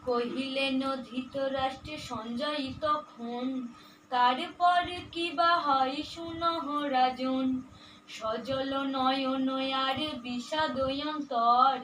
কহিলেন ধৃতরাষ্ট্রে সঞ্জয় তখন, তারপর কি বা হয় শুনহ রাজন। সজল নয়ন আর বিষাদয়ন্তর,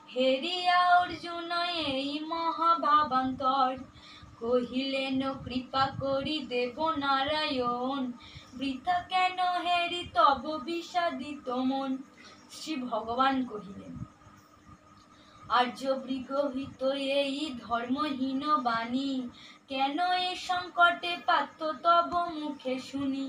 হেরিয়া অর্জুন এই মহাভাবান্তর। কহিলেন কৃপা করি দেব নারায়ণ, বৃথা কেন হেরি তব বিষাদিত মন। শ্রী ভগবান কহিলেন, আর্য বৃগহিত এই ধর্মহীন বাণী, কেন এ সংকটে পাত্র তব মুখে শুনি।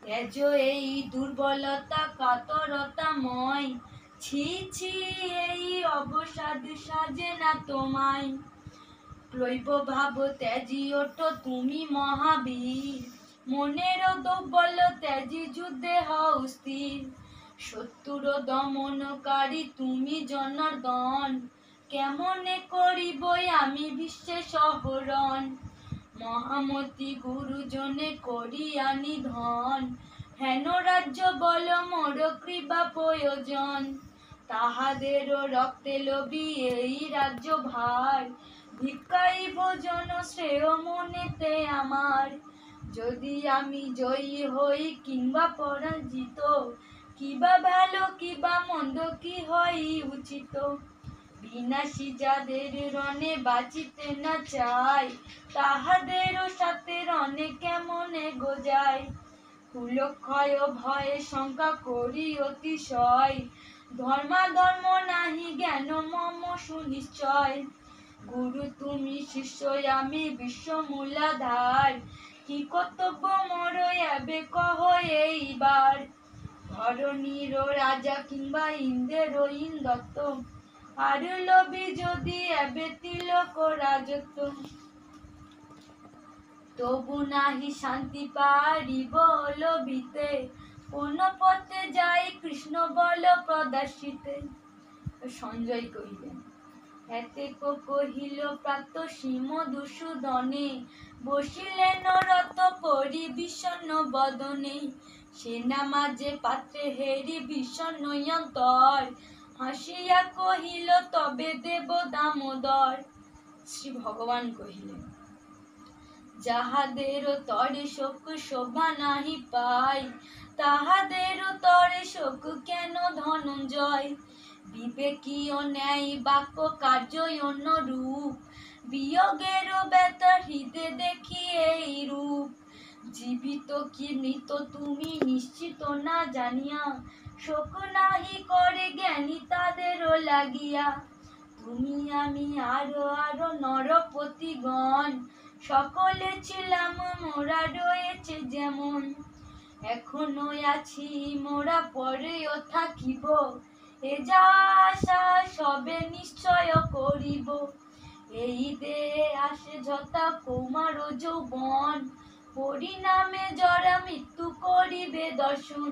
তেজ এই দুর্বলতা কাতরতাময়, ছি ছি এই অবসাদ সাজে না তোমায়। ক্লৈব ভাব ত্যাজি ওঠো তুমি মহাবীর, মনের দৌর্বল ত্যাজি যুদ্ধে হও স্থির। শত্রুর দমনকারী তুমি জনার্দন, কেমনে করিব আমি বিশ্বে সহরণ। মহামতি গুরুজনে করিয়া নিধন, হেন রাজ্য বল মোর কৃপা প্রয়োজন। তাহাদের রক্তে লোভী এই রাজ্য ভার, ভিক্ষাই ভোজন শ্রেয় মনেতে আমার। যদি আমি জয়ী হই কিংবা পরাজিত, কিবা ভালো কিবা মন্দ কি হয় উচিত। বিনাশী যাদের রণে বাঁচিতে না চায়, তাহাদেরও সাথে রণে কেমনে গোজায়। কুলক্ষয় ভয়ে শঙ্কা করি অতিশয়, ধর্মাধর্ম নাহি জ্ঞান মম সুনিশ্চয়। গুরু তুমি শিষ্য আমি বিশ্ব মূলাধার, কি কর্তব্য মোর এবে কহ এইবার। ধরণীর রাজা কিংবা ইন্দ্রের ইন্দ্রত্ব, আর লবি যদি এবে তিলক রাজত্ব। তবু নাহি শান্তি পারিব লবিতে, কোন পথে যাই কৃষ্ণ বল প্রদর্শিতে। সঞ্জয় কহিলেন, এতেক কহিল প্রাত শ্রী মধুসূদনে, বসিলেন রত পরি বিষণ্ণ বদনে। সেনা মাঝে পাত্রে হেরি বিষণ্ণ অন্তর, হাসিয়া কহিল তবে দেব দামোদর। শ্রী ভগবান কহিলেন, যাহাদের তরে শোক শোভা নাহি পায়, তাহাদের তরে শোক কেন ধনঞ্জয়। বিবেকীয় ন্যায় বাক্য কার্য অন্য রূপ, বিয়োগের ব্যথা হৃদে দেখি এই রূপ। জীবিত কি মৃত তুমি নিশ্চিত না জানিয়া, শোক নাহি করে জ্ঞানী তাদেরও লাগিয়া। তুমি আমি আরো আরো নরপতিগণ, সকলে ছিলাম মোরা রয়েছে যেমন। এখনো আছি মোরা পরেও থাকিব, এ যা আশা সবে নিশ্চয় করিব। এই দেহে আসে যথা কৌমার যৌবন, পরিণামে জরা মৃত্যু করিবে দর্শন।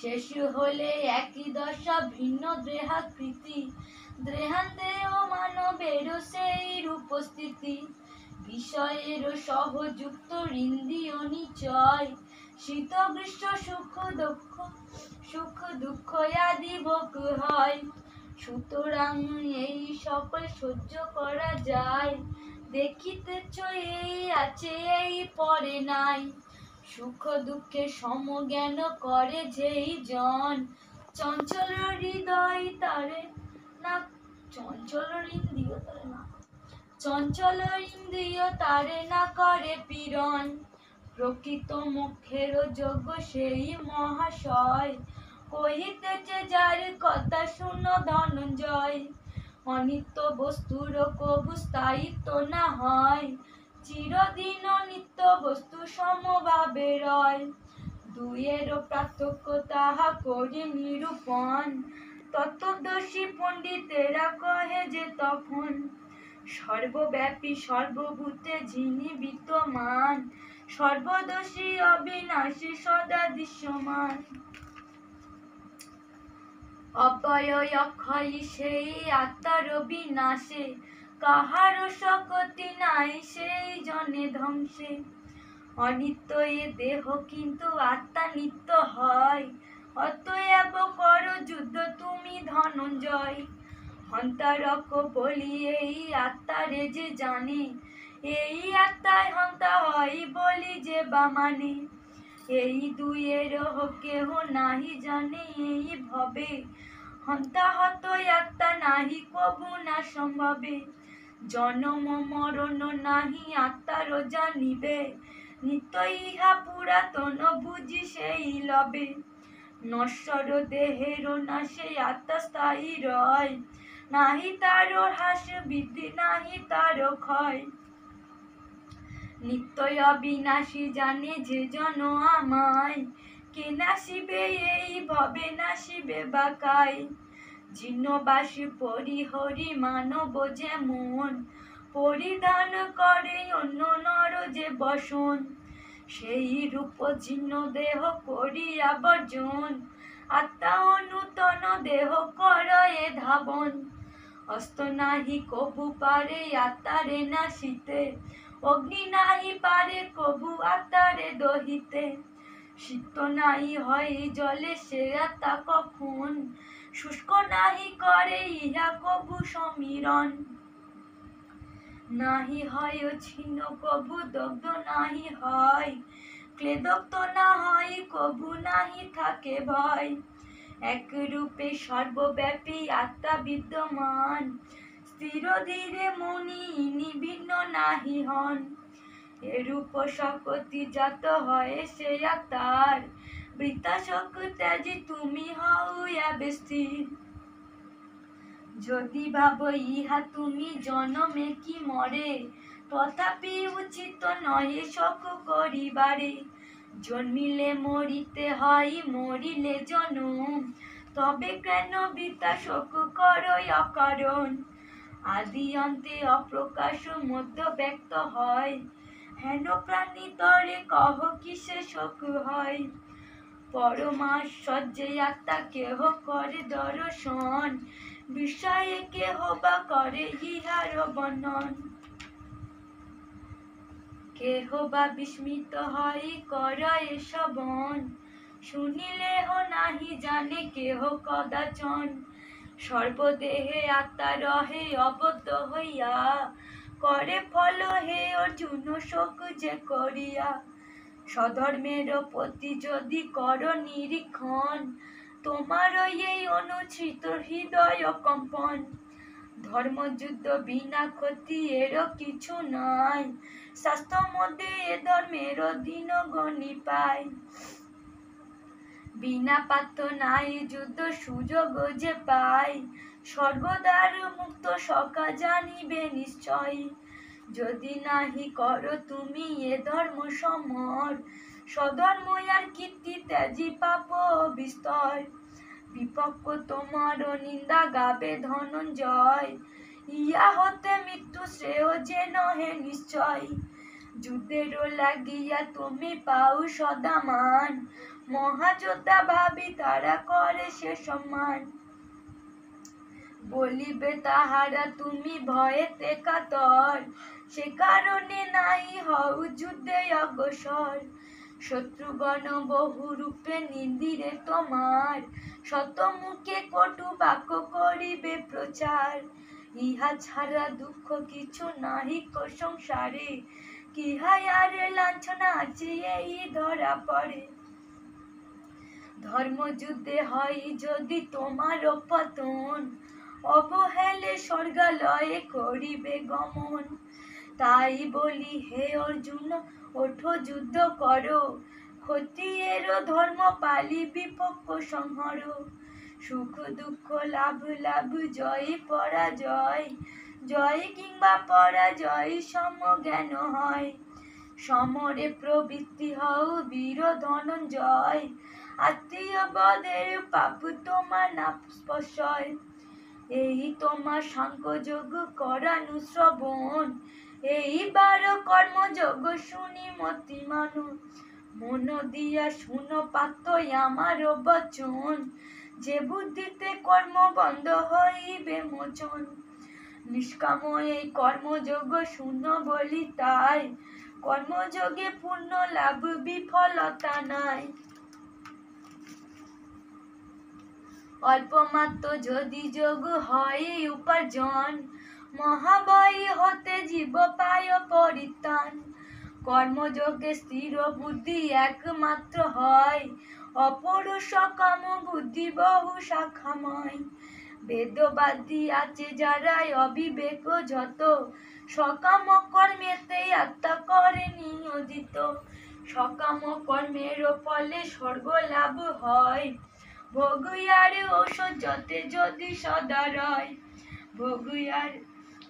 শেষ হলে একই দশা ভিন্ন দেহাকৃতি, দেহান্তেও মানবের সেই রূপস্থিতি। বিষয়ের সহযুক্ত ইন্দ্রিয় নিচয়, শীত গ্রীষ্ম সুখ দুঃখ আদি ভোগ হয়। সুতরাং এই সকল সহ্য করা যায়, দেখিতেছ এই আছে এই পরে নাই। সুখ দুঃখে সমজ্ঞান করে যেই জন, চঞ্চল হৃদয় তারে না, চঞ্চল ইন্দ্রিয় তারে না করে পীড়ন। প্রকৃত মোক্ষের যোগ্য সেই মহাশয়, কহিতেছে যার কথা শুনো ধনঞ্জয়। অনিত্য বস্তুর কবু স্থায়িত্ব না হয়, চিরদিন নিত্য বস্তু সমভাবে রয়। দুইয়ের পার্থক্য তাহা করি নিরূপণ, তত্ত্বদর্শী পণ্ডিতেরা কহে যে তখন। সর্বব্যাপী সর্বভূতে যিনি বিদ্যমান, সর্বদোষী অবিনাশী সদা দৃশ্যমান। অব্যয় অক্ষয় সেই আত্মার বিনাশে, কাহারও শক্তি নাই সেই জনে ধ্বংসে। অনিত্য এ দেহ কিন্তু আত্মা নিত্য হয়, অতএব করো যুদ্ধ তুমি ধনঞ্জয়। হন্তারক বলি এই আত্মারে যে জানে, এই আত্মায় হন্তা হয় বলি যে বা মানে। এই দুইয়ের কেহ নাহি জানে এই ভবে, হন্তা হত আত্মা নাহি কবু না সম্ভবে। জনম মরণ নাহি আত্মার জানিবে, নিত্য ইহা পুরাতন বুঝি সেই লবে। নশ্বর দেহের নাশে আত্মা স্থায়ী রয়, নাহি তার হ্রাস বৃদ্ধি নাহি তার ক্ষয়। নিত্য অবিনাশী জানে যে জন আমায়, কে নাশিবে এই ভবে নাশিবে বা কায়। জীর্ণবাসী পরিহরি মানব যেমন, পরিধান করে অন্য নর যে বসন। সেই রূপ জীর্ণ দেহ করিয়া বর্জন, আত্মা নূতন দেহ করয়ে ধাবন। হস্ত নাহি কবু পারে আত্মারে নাশিতে, অগ্নি নাহি পারে কবু আত্মারে দহিতে। সিক্ত নাহি হয় জলে সে আত্মা কখন, শুষ্ক নাহি করে ইহা কবু সমীরণ। নাহি হয় ছিন্ন কবু দগ্ধ নাহি হয়, ক্লেদগ্ধ না হয় কবু নাহি থাকে ভয়। এক রূপে সর্বব্যাপী আত্মা বিদ্যমান, স্থির ধীরে মনি ইনি ভিন্ন নাহি হন। এরূপ শক্তি জাত হয় সে আত্মার, বৃথা শোক ত্যাজি তুমি হও এবে স্থির। যদি ভাব ইহা তুমি জনমে কি মরে, তথাপি উচিত নহে শোক করিবারে। জন্মিলে মরিতে হয় মরিলে জনম, তবে কেন বৃথা শোক করো অকারণ। আদি অন্তে অপ্রকাশ মধ্য ব্যক্ত হয়, হেন প্রাণী তরে কহ কিসে শোক হয়। পরমাশ্চর্যে আত্মা কেহ করে দর্শন, বিষয়ে কেহ বা করে ইহার বর্ণন। কেহ বা বিস্মিত হয় করয়ে শ্রবণ, শুনিলেহ নাহি জানে কেহ কদাচন। সর্বদেহে আত্মা রহে অবদ্ধ হইয়া, করে ফল হে অর্জুন শোক যে করিয়া। স্বধর্মের প্রতি যদি কর নিরীক্ষণ, তোমার এই অনুচ্ছিত হৃদয় কম্পন। ধর্মযুদ্ধ বিনা ক্ষতি এর কিছু নাই, শাস্ত্র মধ্যে এ ধর্মের দিন গণি পায়। বিনা পার্থ নাই যুদ্ধ সুযোগ যে পায়, স্বর্গদ্বার মুক্ত সখা জানিবে নিশ্চয়। যদি নাহি করো তুমি এ ধর্ম সমর, স্বধর্ম আর কীর্তি ত্যাজি পাপ বিস্তর। বিপক্ষ তোমার নিন্দা গাবে ধনঞ্জয়, ইয়া হতে মৃত্যু শ্রেয় যে নহে নিশ্চয়। যুদ্ধের লাগিয়া তুমি পাও সদা মান, মহাযোদ্ধা ভাবি তারা করে সে সম্মান। বলিবে তাহারা তুমি ভয়েতে কাতর, সে কারণে নাই হও যুদ্ধে অগ্রসর। শত্রুগণ বহু রূপে নিন্দিরে তোমার, শত মুখে কটু বাক্য করিবে প্রচার। ইহা ছাড়া দুঃখ কিছু নাহি সংসারে, কিহাই আর লাঞ্ছনা আছে এই ধরা পড়ে। ধর্মযুদ্ধে হয় যদি তোমার পতন, অবহেলে স্বর্গালয়ে করিবে গমন। তাই বলি হে অর্জুন ওঠো যুদ্ধ করো, ক্ষত্রিয়ের ধর্ম পালি বিপক্ষ সংহর। সুখ দুঃখ লাভ লাভ জয় পরাজয়, জয় কিংবা পরাজয় সমজ্ঞান হয়। সমরে প্রবৃত্তি হও বীর ধনঞ্জয়, আত্মীয় বধের পাপ তোমার না স্পর্শয়। এই তোমার সাংখ্যযোগ করানুশ্রবণ, এইবার কর্মযোগ শুনি মতি মানুষ। মন দিয়া শুনো পার্থ আমার বচন, যে বুদ্ধিতে কর্ম বন্ধ হইবে মোচন। নিষ্কাম এই কর্মযোগ শূন্য বলি তাই, কর্মযোগে পূর্ণ লাভ বিফলতা নাই। অল্প মাত্র যদি যোগ হয় উপার্জন, মহাবয়ী হতে জীব পায় পরিত্রাণ। কর্মযোগে স্থির বুদ্ধি একমাত্র হয়, অপরুষ কাম বুদ্ধি বহু শাখাময়। বেদবাদী আছে যারাই অবিবেক যত, সকাম কর্মেতে আত্মা করে নিয়োজিত। সকাম কর্মের ফলে স্বর্গ লাভ হয়, ভোগিয়ার ঔষধতে যদি সদা রয়। ভোগিয়ার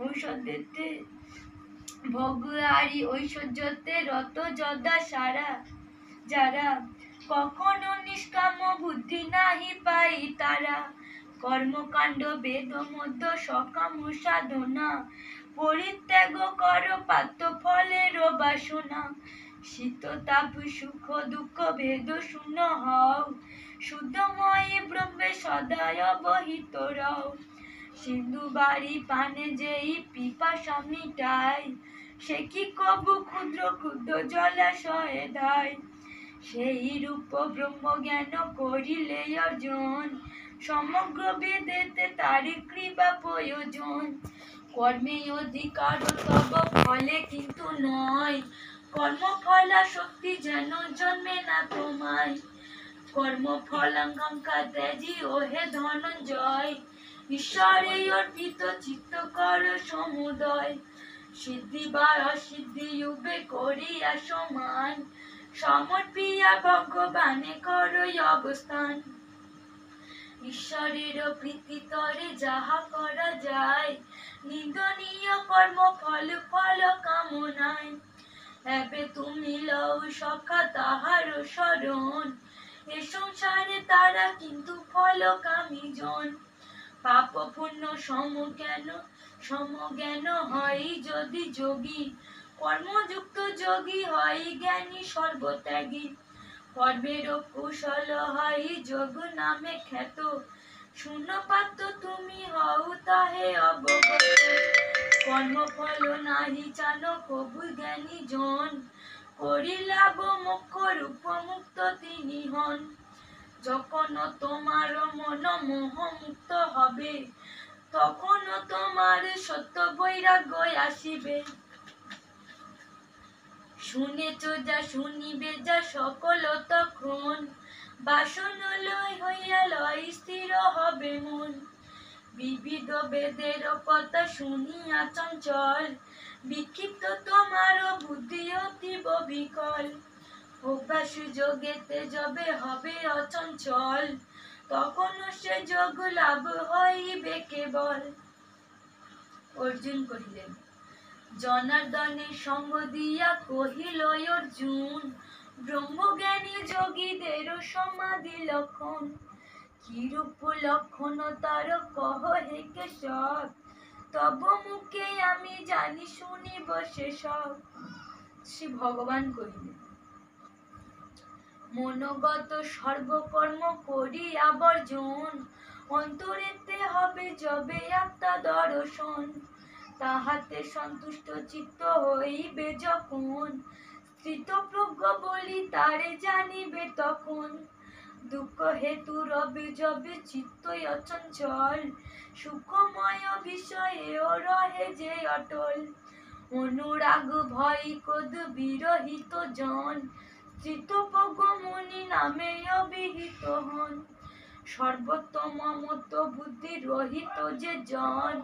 ঔষধেতে ভোগিয়ারি ঐশ্বর্যতে রত যদা সারা, যারা কখনো নিষ্কাম বুদ্ধি নাহি পাই তারা। কর্মকাণ্ড বেদ মধ্য সকাম সাধনা, পরিত্যাগ কর পাত্র ফলের বাসনা। শীত তাপ সুখ দুঃখ ভেদ শূন্য হও, শুদ্ধময়ী ব্রহ্মে সদায় অবহিত রও। সিন্ধু বাড়ি পানে যেই পিপাসা মিটায়, সে কি কবু ক্ষুদ্র ক্ষুদ্র জলাশয়ে ধায়। সেই রূপ ব্রহ্ম জ্ঞান করিলে অর্জন, সমগ্র বেদেতে তারি কৃপা প্রয়োজন। কর্মে অধিকার তব ফলে কিন্তু নয়, কর্মফলাসক্তি যেন জন্মে না তোমায়। কর্মফলাকাঙ্ক্ষা ত্যাজি ওহে ধনঞ্জয়, ঈশ্বরে অর্পিত চিত্ত কর সমুদয়। সিদ্ধি বা অসিদ্ধি উভে করিয়া সমান, সমর্পিয়া ভগবানে করই অবস্থান। ঈশ্বরের প্রীতি তরে যাহা করা যায়, নিন্দনীয় কর্ম ফল ফল কামনায়। এবে তুমি লও সখা তাহার শরণ, এ সংসারে তারা কিন্তু ফল কামী জন। পাপ পুণ্য সমজ্ঞান হয় যদি যোগী, কর্মযুক্ত যোগী হয় জ্ঞানী সর্বত্যাগী। কর্মের কুশল হয় যোগ নামে খ্যাত, শূন্য পাত্র তুমি হও তাহে অবগত। কর্মফল নাহি চান কবু জ্ঞানী জন, করি লাভ মোক্ষ রূপ মুক্ত তিনি হন। যখন তোমার মন মোহ মুক্ত হবে, তখন তোমার সত্য বৈরাগ্য আসিবে। শুনেছ যা শুনিবে যা সকল তখন, বাসন লয় হইয়া লয় স্থির হবে মন। বিবিধ বেদের কথা শুনিয়া চঞ্চল, বিক্ষিপ্ত তোমার বুদ্ধি অতীব বিকল। অভ্যাস যোগেতে যবে হবে অচঞ্চল, তখন সে যোগ লাভ হইবে কেবল। অর্জুন কহিলেন, জনার্দনের সঙ্গ দিয়া কহিল অর্জুন, ব্রহ্মজ্ঞানী যোগীদের সমাধি লক্ষণ। কিরূপ লক্ষণ তার কহ হে কেশব, তব মুখে আমি জানি শুনিব সেসব। শ্রী ভগবান কহিলেন, মনোগত সর্বকর্ম করিয়া বর্জন, অন্তরেতে হবে যবে আত্মা দর্শন। তাহাতে সন্তুষ্ট চিত্ত হইবে যখন, স্থিতপ্রজ্ঞ বলি তারে জানিবে তখন। দুঃখ হেতু রবে যবে চিত্ত অচঞ্চল, সুখময় বিষয়ে রহে যে অটল। অনুরাগ ভয় ক্রোধ বিরহিত জন, স্থিতপ্রজ্ঞ মুনি নামে অভিহিত হন। সর্বোত্তম মত বুদ্ধি রহিত যে জন,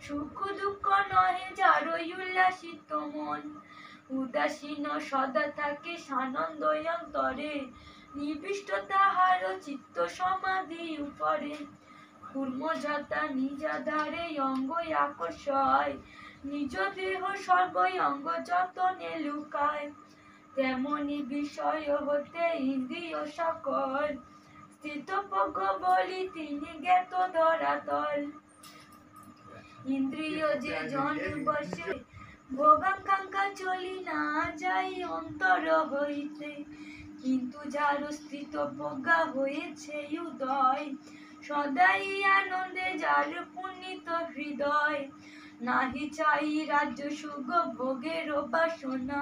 সুখ দুঃখ নহে যারই উল্লাসিত মন। উদাসীন সদা থাকে সানন্দ অন্তরে, নিবিষ্ট তাহার চিত্ত সমাধি উপরে। কুর্মযথা নিজাধারে অঙ্গ আকর্ষয়, নিজ দেহ সর্বই অঙ্গ যতনে লুকায়। তেমনি বিষয় হতে ইন্দ্রিয় সকল, স্থিতপ্রজ্ঞ বলি তিনি জ্ঞাত ধরাতল। ইন্দ্রিয় যে জন বসে, ভোগাকাঙ্ক্ষা চলি না যাই অন্তর হইতে। কিন্তু যার স্থিতপ্রজ্ঞা হয়েছে উদয়, সদাই আনন্দে যার পুনিত হৃদয়। নাহি চাই রাজ্য সুখ ভোগের বাসনা,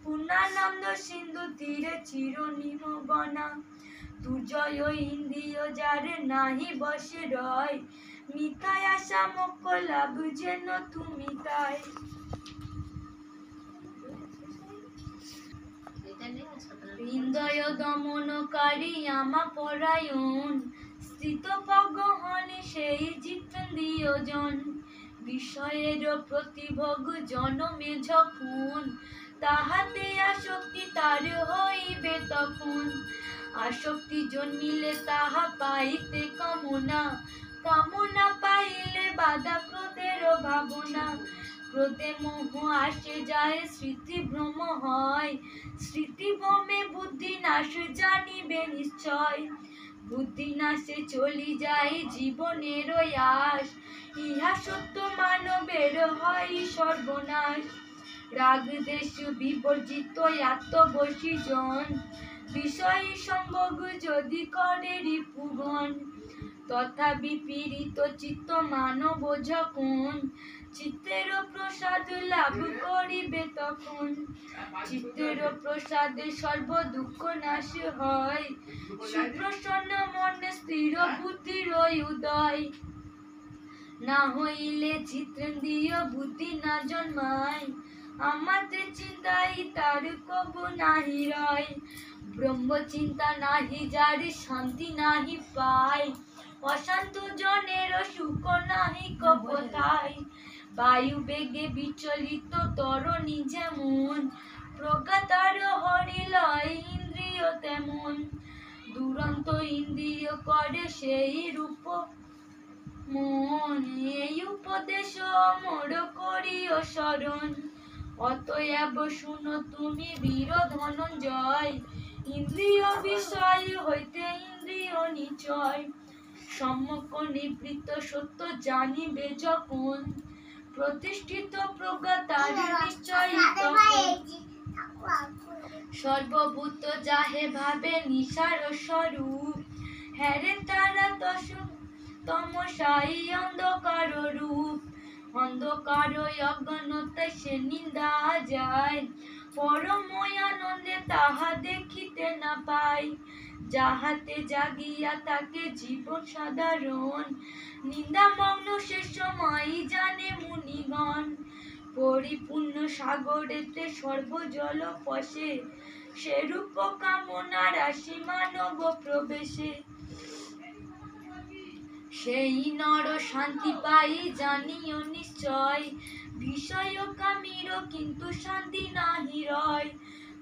পূর্ণানন্দ সিন্ধু তীরে চির নির্বনা। দুর্জয় ইন্দ্রিয় যার নাহি বসে রয়, মিথায় আশা মোক্ষ লাভ যেন তুমি তাই। হৃদয় দমনকারী আমা পরায়ণ, স্থিতপজ্ঞ হন সেই জিতেন্দ্রিয় জন। বিষয়ের প্রতিভোগ জনমে যখন, তাহাতে আসক্তি তার হইবে তখন। আসক্তি জন্মিলে তাহা পাইতে কামনা, কামনা পাইলে বাধা ক্রোধের ভাবনা। ক্রোধে মোহ আসে যায় স্মৃতি ভ্রম হয়, স্মৃতি ভ্রমে বুদ্ধি নাশ জানিবে নিশ্চয়। বুদ্ধি নাশে চলি যায় জীবনের আশ, ইহা সত্য মানবের হয় সর্বনাশ। রাগ দেশ বিবর্জিত আত্মবশী জন, বিষয় সম্ভোগ যদি করে রিপুগণ। তথা বিপীড়িত চিত্ত মানব যখন, চিত্তের প্রসাদ লাভ করিবে তখন। চিত্তের প্রসাদে সর্ব দুঃখ নাশ হয়, সুপ্রসন্ন মনে স্থির বুদ্ধির উদয়। না হইলে চিত্তেন্দ্রিয় বুদ্ধি না জন্মায়, আমাদের চিন্তাই তার কবু নাহি রয়। ব্রহ্ম চিন্তা নাহি যার শান্তি নাহি পায়, অশান্ত জনের সুখ নাহি কোথায়। বায়ু বেগে বিচলিত তরণী যেমন, প্রজ্ঞা তার হরিলয় ইন্দ্রিয় তেমন। দুরন্ত ইন্দ্রিয় করে সেই রূপ মন, এই উপদেশ মোর করিও স্মরণ। অতএব শুনো তুমি বীর ধনঞ্জয়, ইন্দ্রিয় বিষয় হইতে ইন্দ্রিয় নিচয়। সম্যক নিবৃত্ত সত্য জানিবে যখন, প্রতিষ্ঠিত প্রজ্ঞা তার নিশ্চয় তখন। সর্বভূত যাহে ভাবে নিসার স্বরূপ, হ্যারে তারা তমসাই অন্ধকার রূপ। অন্ধকার অজ্ঞানতায় সে নিন্দা যায়, পরম আনন্দে তাহা দেখিতে না পায়। যাহাতে জাগিয়া তাকে জীবন সাধারণ, নিন্দামগ্ন সে সময় জানে মুনিগণ। পরিপূর্ণ সাগরেতে সর্বজল পশে, সেরূপ কামনা রাশি মানব প্রবেশে। সেই নর শান্তি পাই জানিও নিশ্চয়, বিষয় কামীর কিন্তু শান্তি নাহি রয়।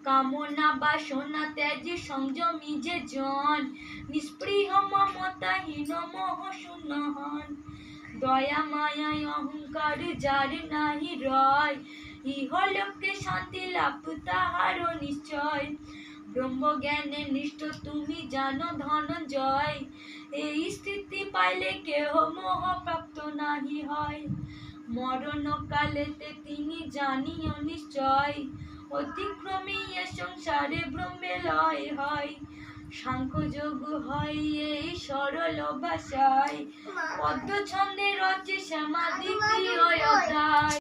কামনা বাসনা ত্যাজি সংযমী যে জন, নিস্পৃহ মমতাহীন মোহ শূন্য হন। দয়া মায়ায় অহংকার যার নাহি রয়, ইহলোকে শান্তি লাভ তাহার নিশ্চয়। ব্রহ্মজ্ঞানে নিষ্ঠ তুমি জানো ধনঞ্জয়, এই স্থিতি পাইলে কেহ মোহ প্রাপ্ত নাহি হয়। মরণ কালেতে তিনি জানিও নিশ্চয়, অতিক্রমে এ সংসারে ব্রহ্মে লয় হয়। সাংখ্যযোগ হয় এই সরল ভাষায়, পদ্ম ছন্দে রচে শ্যামা দ্বিতীয় অধ্যায়।